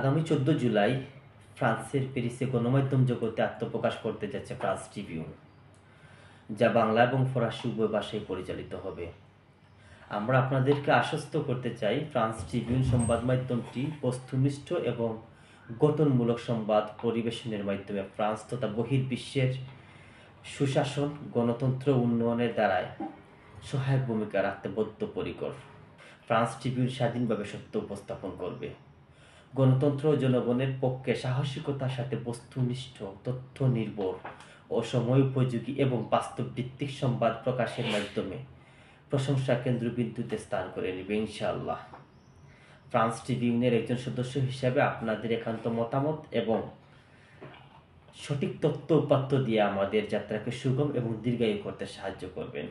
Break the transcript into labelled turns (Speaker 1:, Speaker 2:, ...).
Speaker 1: আগামী 14 জুলাই ফ্রান্সের প্যারিসে গণমাধ্যম জগতে আত্মপ্রকাশ করতে যাচ্ছে ফ্রান্স ট্রিবিউন, যা বাংলা এবং ফরাসি উভয় ভাষায় পরিচালিত হবে। আমরা আপনাদেরকে আশ্বস্ত করতে চাই, ফ্রান্স ট্রিবিউন সংবাদ মাধ্যমটি বস্তুনিষ্ঠ এবং গঠনমূলক সংবাদ পরিবেশনের মাধ্যমে ফ্রান্স তথা বহির্বিশ্বের সুশাসন, গণতন্ত্র উন্নয়নের দ্বারায় সহায়ক ভূমিকা রাখতে বদ্ধপরিকর। ফ্রান্স ট্রিবিউন স্বাধীনভাবে সত্য উপস্থাপন করবে, গণতন্ত্র ও জনগণের পক্ষে সাহসিকতার সাথে বস্তুনিষ্ঠ, তথ্য নির্ভর ও সময়োপযোগী এবং বাস্তবভিত্তিক সংবাদ প্রকাশের মাধ্যমে প্রশংসা কেন্দ্রবিন্দুতে স্থান করে নেবে ইনশাআল্লাহ। ফ্রান্স ট্রিবিউনের একজন সদস্য হিসাবে আপনাদের একান্ত মতামত এবং সঠিক তথ্য উপাত্ত দিয়ে আমাদের যাত্রাকে সুগম এবং দীর্ঘায়ু করতে সাহায্য করবেন।